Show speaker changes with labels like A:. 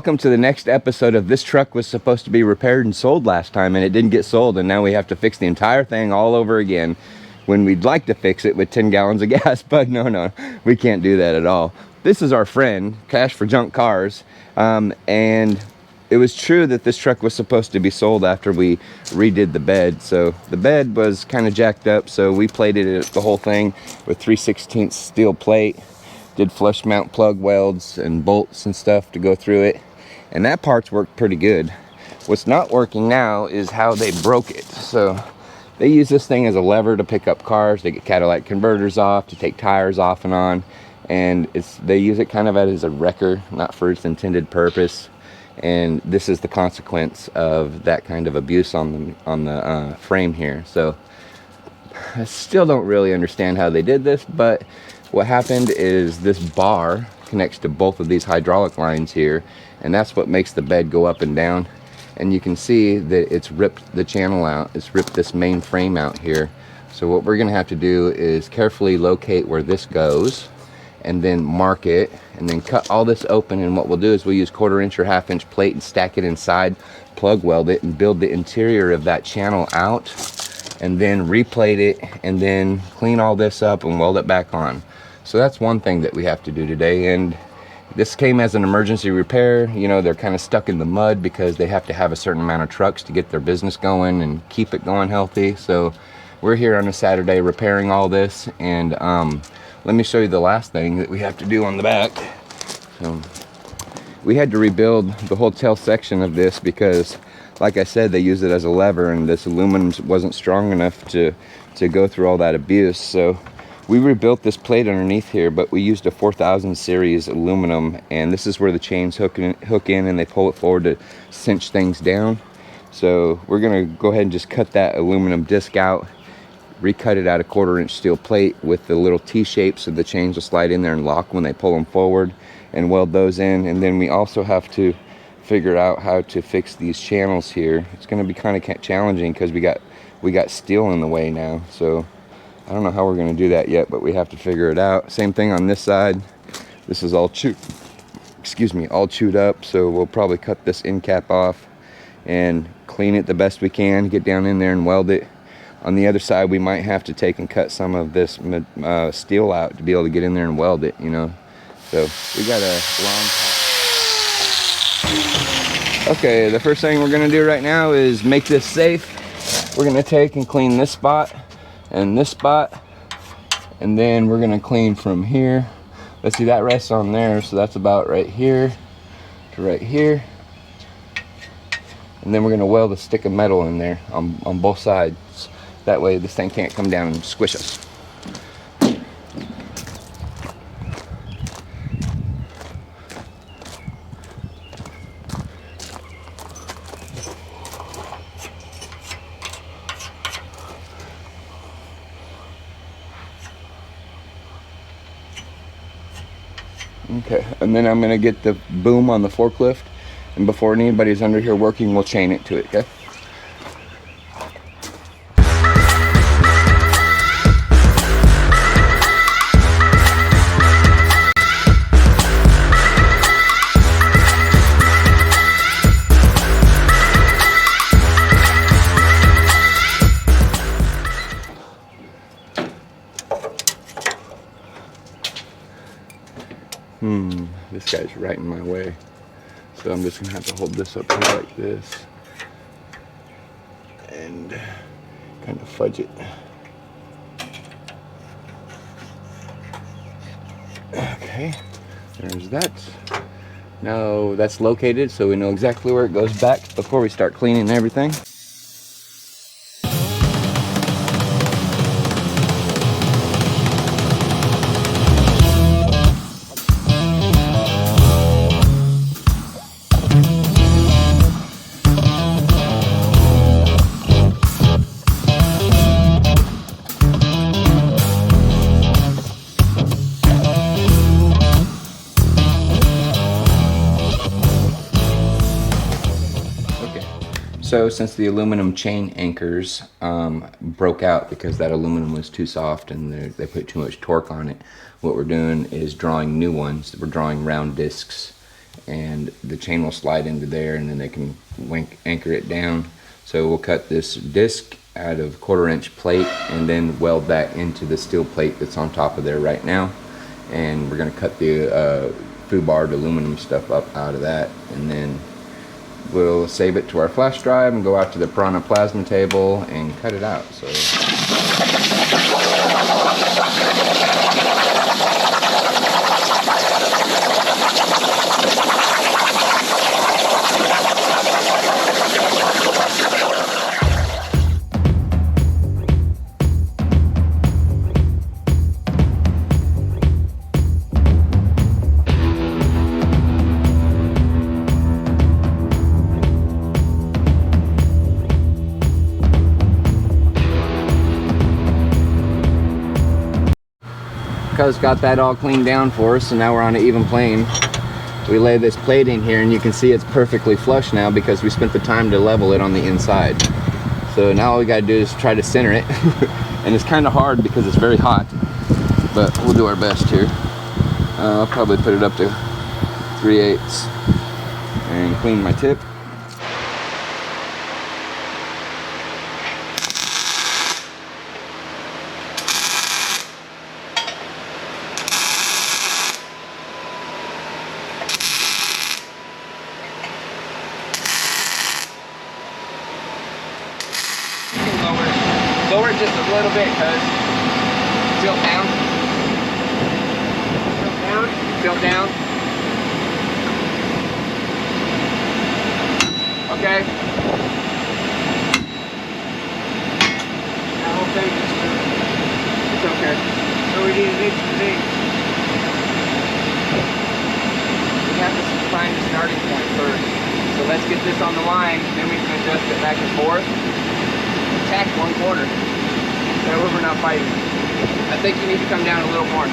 A: Welcome to the next episode of This Truck Was Supposed to Be Repaired and Sold last time, and it didn't get sold, and now we have to fix the entire thing all over again when we'd like to fix it with 10 gallons of gas. But no, we can't do that at all. This is our friend, Cash for Junk Cars, and it was true that this truck was supposed to be sold after we redid the bed. So the bed was kind of jacked up, so we plated it, the whole thing with 3/16 steel plate, did flush mount plug welds and bolts and stuff to go through it. And that part's worked pretty good. What's not working now is how they broke it. So they use this thing as a lever to pick up cars. They get catalytic converters off, to take tires off and on. And they use it kind of as a wrecker, not for its intended purpose. And this is the consequence of that kind of abuse on the frame here. So I still don't really understand how they did this, but what happened is this bar connects to both of these hydraulic lines here, and that's what makes the bed go up and down. And you can see that it's ripped the channel out. It's ripped this main frame out here. So what we're gonna have to do is carefully locate where this goes and then mark it and then cut all this open. And what we'll do is we'll use 1/4 inch or 1/2 inch plate and stack it inside, plug weld it, and build the interior of that channel out, and then replate it, and then clean all this up and weld it back on. So that's one thing that we have to do today. And this came as an emergency repair. You know, they're kind of stuck in the mud because they have to have a certain amount of trucks to get their business going and keep it going healthy. So we're here on a Saturday repairing all this. And let me show you the last thing that we have to do on the back. So we had to rebuild the whole tail section of this because, like I said, they use it as a lever, and this aluminum wasn't strong enough to go through all that abuse. So we rebuilt this plate underneath here, but we used a 4000 series aluminum, and this is where the chains hook in and they pull it forward to cinch things down. So we're gonna go ahead and just cut that aluminum disc out, recut it out a 1/4 inch steel plate with the little T-shape so the chains will slide in there and lock when they pull them forward, and weld those in. And then we also have to figure out how to fix these channels here. It's going to be kind of challenging because we got steel in the way now. So I don't know how we're going to do that yet, but we have to figure it out. Same thing on this side. This is all all chewed up, so we'll probably cut this end cap off and clean it the best we can, get down in there and weld it. On the other side, we might have to take and cut some of this steel out to be able to get in there and weld it, you know. So we got a long Okay, the first thing we're gonna do right now is make this safe. We're gonna take and clean this spot and this spot, and then we're gonna clean from here. Let's see, that rests on there, so that's about right here to right here. And then we're gonna weld a stick of metal in there on both sides. That way this thing can't come down and squish us. Okay, and then I'm gonna get the boom on the forklift, and before anybody's under here working, we'll chain it to it, okay? This guy's right in my way. So I'm just gonna have to hold this up here like this and kind of fudge it. Okay, there's that. Now that's located, so we know exactly where it goes back before we start cleaning everything. So since the aluminum chain anchors broke out because that aluminum was too soft and they put too much torque on it, what we're doing is drawing new ones. We're drawing round discs, and the chain will slide into there, and then they can anchor it down. So we'll cut this disc out of 1/4-inch plate and then weld that into the steel plate that's on top of there right now. And we're going to cut the foobarred aluminum stuff up out of that, and then we'll save it to our flash drive and go out to the Piranha plasma table and cut it out. So got that all cleaned down for us, and now we're on an even plane. We lay this plate in here, and you can see it's perfectly flush now because we spent the time to level it on the inside. So now all we gotta do is try to center it. And it's kind of hard because it's very hot, but we'll do our best here. I'll probably put it up to 3/8 and clean my tip. Lower it just a little bit, cuz. Tilt down. Tilt down. Tilt down. Okay. That whole thing is good. It's okay. So we need an inch of the We have to find the starting point first. So let's get this on the line, then we can adjust it back and forth. Tack 1/4. That way we're not fighting. I think you need to come down a little more.